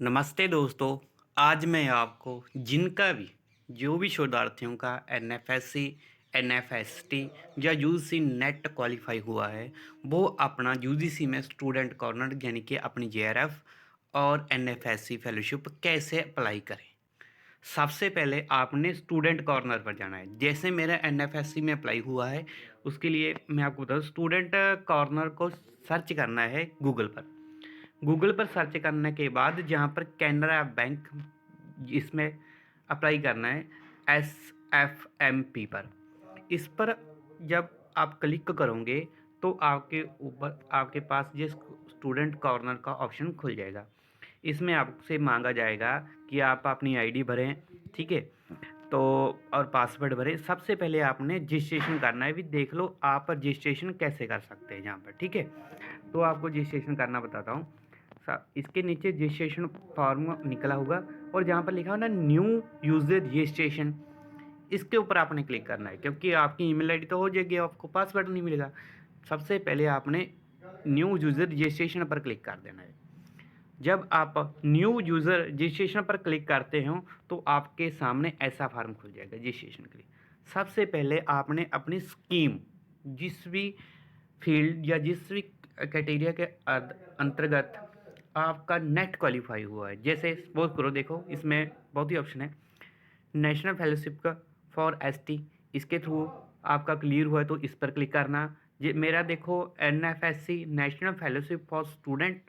नमस्ते दोस्तों। आज मैं आपको जिनका भी जो भी शोधार्थियों का एनएफएससी, एनएफएसटी या यूजीसी नेट क्वालिफाई हुआ है, वो अपना यूजीसी में स्टूडेंट कॉर्नर यानी कि अपनी जेआरएफ और एनएफएससी फेलोशिप कैसे अप्लाई करें। सबसे पहले आपने स्टूडेंट कॉर्नर पर जाना है। जैसे मेरा एनएफएससी में अप्लाई हुआ है, उसके लिए मैं आपको बताऊँ, स्टूडेंट कॉर्नर को सर्च करना है गूगल पर। गूगल पर सर्च करने के बाद जहाँ पर कैनरा बैंक, इसमें अप्लाई करना है SFMP पर। इस पर जब आप क्लिक करोगे तो आपके ऊपर आपके पास ये स्टूडेंट कॉर्नर का ऑप्शन खुल जाएगा। इसमें आपसे मांगा जाएगा कि आप अपनी आईडी भरें, ठीक है, तो और पासवर्ड भरें। सबसे पहले आपने रजिस्ट्रेशन करना है। भी देख लो आप रजिस्ट्रेशन कैसे कर सकते हैं यहाँ पर, ठीक है। तो आपको रजिस्ट्रेशन करना बताता हूँ। इसके नीचे रजिस्ट्रेशन फॉर्म निकला होगा और जहाँ पर लिखा हो ना न्यू यूजर रजिस्ट्रेशन, इसके ऊपर आपने क्लिक करना है, क्योंकि आपकी ईमेल आईडी तो हो जाएगी, आपको पासवर्ड नहीं मिलेगा। सबसे पहले आपने न्यू यूज़र रजिस्ट्रेशन पर क्लिक कर देना है। जब आप न्यू यूज़र रजिस्ट्रेशन पर क्लिक करते हो तो आपके सामने ऐसा फॉर्म खुल जाएगा रजिस्ट्रेशन के लिए। सबसे पहले आपने अपनी स्कीम, जिस भी फील्ड या जिस भी क्राइटेरिया के अंतर्गत आपका नेट क्वालिफाई हुआ है, जैसे सपोज करो, देखो इसमें बहुत ही ऑप्शन है। नेशनल फेलोशिप का फॉर एसटी, इसके थ्रू आपका क्लियर हुआ है तो इस पर क्लिक करना। ये मेरा देखो NFSC national fellowship for student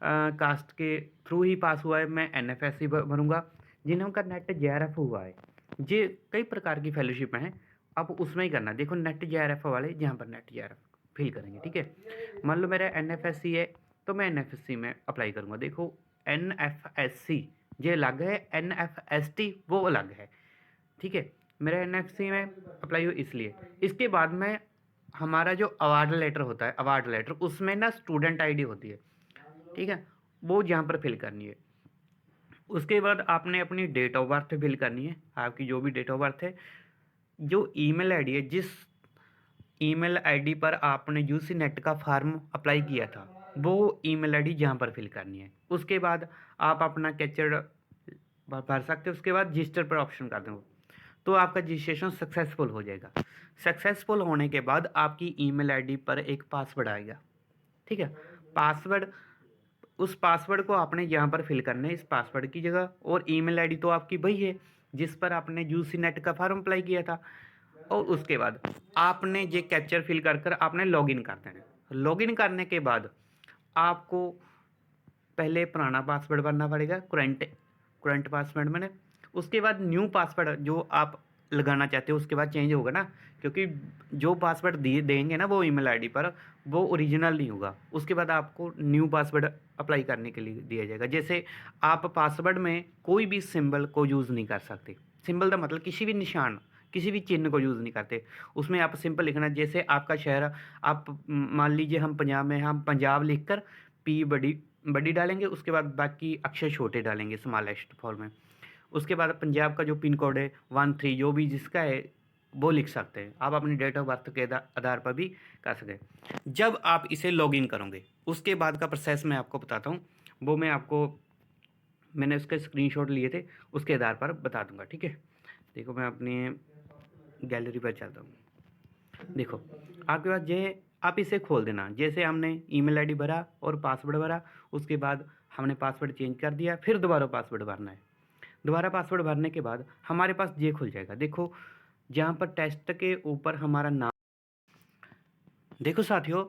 caste के थ्रू ही पास हुआ है, मैं एनएफएससी भरूंगा। जिनका नेट जेआरएफ हुआ है, ये कई प्रकार की फेलोशिप हैं, आप उसमें ही करना। देखो नेट जेआरएफ वाले जहाँ पर नेट जेआरएफ फिल करेंगे, ठीक है। मान लो मेरा एनएफएससी है तो मैं एनएफएससी में अप्लाई करूँगा। देखो एनएफएससी ये अलग है, एनएफएसटी वो अलग है, ठीक है। मेरा एनएफसी में अप्लाई हो इसलिए। इसके बाद में हमारा जो अवार्ड लेटर होता है, अवार्ड लेटर उसमें ना स्टूडेंट आईडी होती है, ठीक है, वो यहाँ पर फिल करनी है। उसके बाद आपने अपनी डेट ऑफ बर्थ फिल करनी है, आपकी जो भी डेट ऑफ बर्थ है। जो ईमेल आईडी है, जिस ईमेल आईडी पर आपने यूसी नेट का फॉर्म अप्लाई किया था, वो ईमेल आईडी यहाँ पर फिल करनी है। उसके बाद आप अपना कैप्चर भर सकते हो। उसके बाद रजिस्टर पर ऑप्शन कर दो तो आपका रजिस्ट्रेशन सक्सेसफुल हो जाएगा। सक्सेसफुल होने के बाद आपकी ईमेल आईडी पर एक पासवर्ड आएगा, ठीक है। पासवर्ड, उस पासवर्ड को आपने यहाँ पर फिल करना है इस पासवर्ड की जगह। और ईमेल आईडी तो आपकी वही है जिस पर आपने यूसी नेट का फॉर्म अप्लाई किया था। और उसके बाद आपने ये कैप्चर फिल कर कर आपने लॉगिन कर देना है। लॉगिन करने के बाद आपको पहले पुराना पासवर्ड भरना पड़ेगा, करंट करंट पासवर्ड मैंने। उसके बाद न्यू पासवर्ड जो आप लगाना चाहते हो उसके बाद चेंज होगा ना, क्योंकि जो पासवर्ड दिए देंगे ना वो ईमेल आईडी पर, वो ओरिजिनल नहीं होगा। उसके बाद आपको न्यू पासवर्ड अप्लाई करने के लिए दिया जाएगा। जैसे आप पासवर्ड में कोई भी सिंबल को यूज़ नहीं कर सकते। सिंबल का मतलब किसी भी निशान, किसी भी चिन्ह को यूज़ नहीं करते। उसमें आप सिंपल लिखना, जैसे आपका शहर, आप मान लीजिए हम पंजाब में, हम पंजाब लिखकर पी बड़ी बड़ी डालेंगे, उसके बाद बाकी अक्षर छोटे डालेंगे स्मॉलेस्ट फॉर्म में। उसके बाद पंजाब का जो पिन कोड है 13 जो भी जिसका है वो लिख सकते हैं। आप अपनी डेट ऑफ बर्थ के आधार पर भी कर सकते हैं। जब आप इसे लॉगिन करोगे उसके बाद का प्रोसेस मैं आपको बताता हूँ। वो मैं आपको, मैंने उसके स्क्रीनशॉट लिए थे, उसके आधार पर बता दूंगा, ठीक है। देखो मैं अपनी गैलरी पर चलता हूँ। देखो आपके पास ये, आप इसे खोल देना। जैसे हमने ईमेल आईडी भरा और पासवर्ड भरा, उसके बाद हमने पासवर्ड चेंज कर दिया, फिर दोबारा पासवर्ड भरना है। दोबारा पासवर्ड भरने के बाद हमारे पास ये खुल जाएगा। देखो जहाँ पर टेस्ट के ऊपर हमारा नाम, देखो साथियों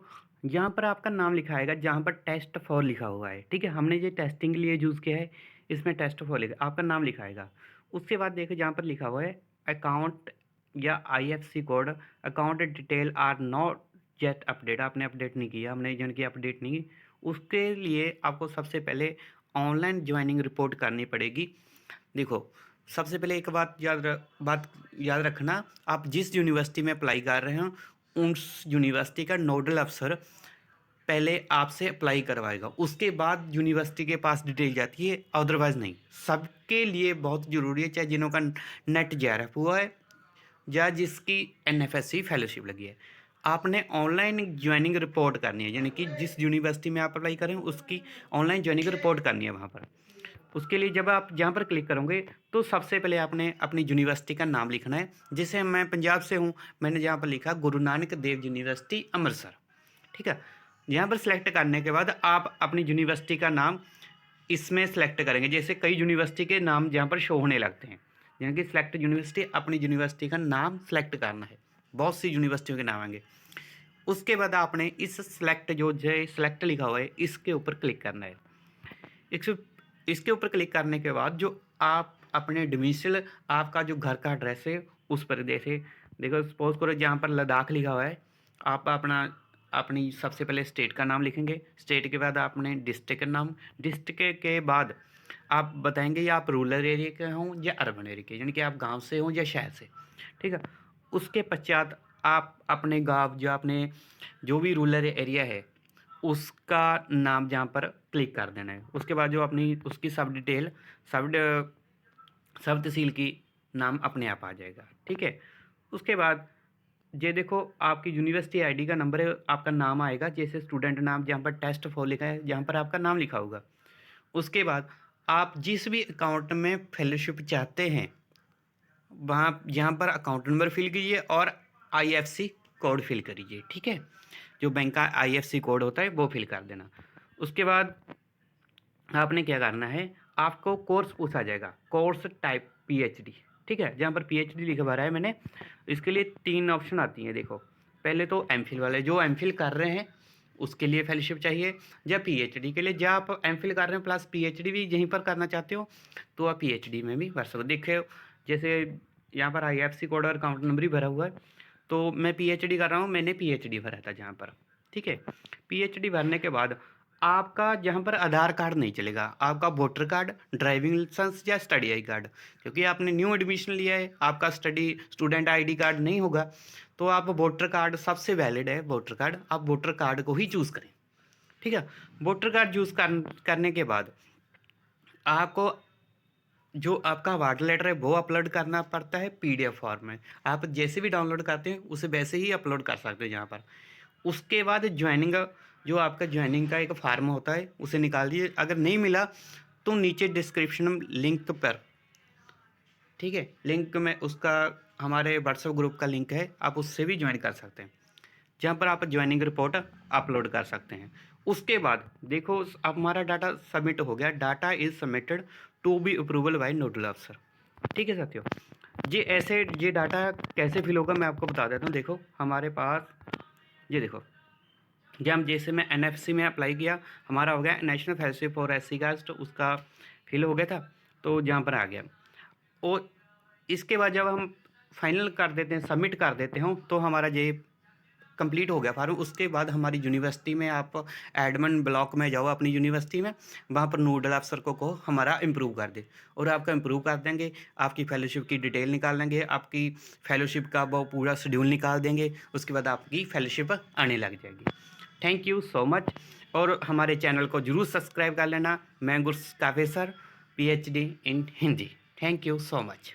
यहाँ पर आपका नाम लिखा आएगा जहाँ पर टेस्ट फॉर लिखा हुआ है, ठीक है। हमने ये टेस्टिंग के लिए यूज़ किया है, इसमें टेस्ट फॉर लिखा, आपका नाम लिखा आएगा। उसके बाद देखो जहाँ पर लिखा हुआ है अकाउंट या IFC code, account detail are not yet update, आपने अपडेट नहीं किया, हमने जन की अपडेट नहीं की। उसके लिए आपको सबसे पहले ऑनलाइन ज्वाइनिंग रिपोर्ट करनी पड़ेगी। देखो सबसे पहले एक बात याद रखना, आप जिस यूनिवर्सिटी में अप्लाई कर रहे हो उस यूनिवर्सिटी का नोडल अफसर पहले आपसे अप्लाई करवाएगा, उसके बाद यूनिवर्सिटी के पास डिटेल जाती है, अदरवाइज नहीं। सबके लिए बहुत ज़रूरी है, चाहे जिन्हों का नेट जेआरएफ हुआ है या जिसकी एनएफएससी फेलोशिप लगी है, आपने ऑनलाइन ज्वाइनिंग रिपोर्ट करनी है। यानी कि जिस यूनिवर्सिटी में आप अप्लाई करें उसकी ऑनलाइन ज्वाइनिंग रिपोर्ट करनी है वहाँ पर। उसके लिए जब आप जहाँ पर क्लिक करोगे तो सबसे पहले आपने अपनी यूनिवर्सिटी का नाम लिखना है। जैसे मैं पंजाब से हूँ, मैंने जहाँ पर लिखा गुरु नानक देव यूनिवर्सिटी अमृतसर, ठीक है। यहाँ पर सेलेक्ट करने के बाद आप अपनी यूनिवर्सिटी का नाम इसमें सेलेक्ट करेंगे। जैसे कई यूनिवर्सिटी के नाम जहाँ पर शो होने लगते हैं, यानी कि सेलेक्ट यूनिवर्सिटी, अपनी यूनिवर्सिटी का नाम सेलेक्ट करना है। बहुत सी यूनिवर्सिटियों के नाम आएंगे। उसके बाद आपने इस सेलेक्ट जो सेलेक्ट लिखा हुआ है इसके ऊपर क्लिक करना है। इसके ऊपर क्लिक करने के बाद जो आप अपने डोमिसाइल, आपका जो घर का एड्रेस है उस पर जैसे देखो सपोज करो जहाँ पर लद्दाख लिखा हुआ है, आप अपनी सबसे पहले स्टेट का नाम लिखेंगे। स्टेट के बाद आपने डिस्ट्रिक्ट का नाम, डिस्ट्रिक्ट के बाद आप बताएंगे या आप रूरल एरिया के हों या अर्बन एरिया के, यानी कि आप गांव से हों या शहर से, ठीक है। उसके पश्चात आप अपने गांव जो आपने जो भी रूरल एरिया है उसका नाम जहाँ पर क्लिक कर देना है। उसके बाद जो अपनी उसकी सब डिटेल, सब सब तहसील की नाम अपने आप आ जाएगा, ठीक है। उसके बाद ये देखो आपकी यूनिवर्सिटी आईडी का नंबर है, आपका नाम आएगा, जैसे स्टूडेंट नाम जहाँ पर टेस्ट फॉर लिखा है जहाँ पर आपका नाम लिखा होगा। उसके बाद आप जिस भी अकाउंट में फेलोशिप चाहते हैं वहाँ यहाँ पर अकाउंट नंबर फिल कीजिए और आईएफएससी कोड फिल करिए, ठीक है। जो बैंक का आईएफएससी कोड होता है वो फिल कर देना। उसके बाद आपने क्या करना है, आपको कोर्स पूछा जाएगा, कोर्स टाइप पीएचडी, ठीक है। जहाँ पर पीएचडी लिखा हुआ है मैंने, इसके लिए 3 ऑप्शन आती हैं। देखो पहले तो एमफिल वाले, जो एमफिल कर रहे हैं उसके लिए फेलोशिप चाहिए, या पीएचडी के लिए, जब आप एमफिल कर रहे हैं प्लस पीएचडी भी यहीं पर करना चाहते हो तो आप पीएचडी में भी भर सकते हो। देखो जैसे यहाँ पर आईएफएससी कोड और अकाउंट नंबर ही भरा हुआ है, तो मैं पीएचडी कर रहा हूँ, मैंने पीएचडी भरा था जहाँ पर, ठीक है। पीएचडी भरने के बाद आपका जहाँ पर आधार कार्ड नहीं चलेगा, आपका वोटर कार्ड, ड्राइविंग लाइसेंस या स्टडी आई कार्ड, क्योंकि आपने न्यू एडमिशन लिया है, आपका स्टूडेंट आईडी कार्ड नहीं होगा, तो आप वोटर कार्ड सबसे वैलिड है। वोटर कार्ड, आप वोटर कार्ड को ही चूज़ करें, ठीक है। वोटर कार्ड चूज़ करने के बाद आपको जो आपका वाटर लेटर है वो अपलोड करना पड़ता है पीडीएफ फॉर्म में। आप जैसे भी डाउनलोड करते हैं उसे वैसे ही अपलोड कर सकते हो यहाँ पर। उसके बाद ज्वाइनिंग, जो आपका ज्वाइनिंग का एक फार्म होता है उसे निकाल दिए। अगर नहीं मिला तो नीचे डिस्क्रिप्शन लिंक पर, ठीक है, लिंक में उसका हमारे व्हाट्सएप ग्रुप का लिंक है, आप उससे भी ज्वाइन कर सकते हैं, जहाँ पर आप ज्वाइनिंग रिपोर्ट अपलोड कर सकते हैं। उसके बाद देखो अब हमारा डाटा सबमिट हो गया, data is submitted to be approval by nodal अफसर, ठीक है साथियों। ये डाटा कैसे फिल होगा मैं आपको बता देता हूँ। देखो हमारे पास ये देखो, ये हम जैसे मैं एनएफसी में अप्लाई किया, हमारा हो गया national fellowship for SC caste, उसका फिल हो गया था, तो जहाँ पर आ गया। और इसके बाद जब हम फाइनल कर देते हैं, सबमिट कर देते हो, तो हमारा ये कंप्लीट हो गया फार्म। उसके बाद हमारी यूनिवर्सिटी में आप एडमिन ब्लॉक में जाओ अपनी यूनिवर्सिटी में, वहाँ पर नोडल अफसर को कहो हमारा इम्प्रूव कर दे, और आपका इम्प्रूव कर देंगे। आपकी फेलोशिप की डिटेल निकाल लेंगे, आपकी फेलोशिप का वो पूरा शेड्यूल निकाल देंगे। उसके बाद आपकी फेलोशिप आने लग जाएगी। थैंक यू सो मच, और हमारे चैनल को जरूर सब्सक्राइब कर लेना। मैं गुरकाफिर sir, PhD in Hindi. Thank you so much.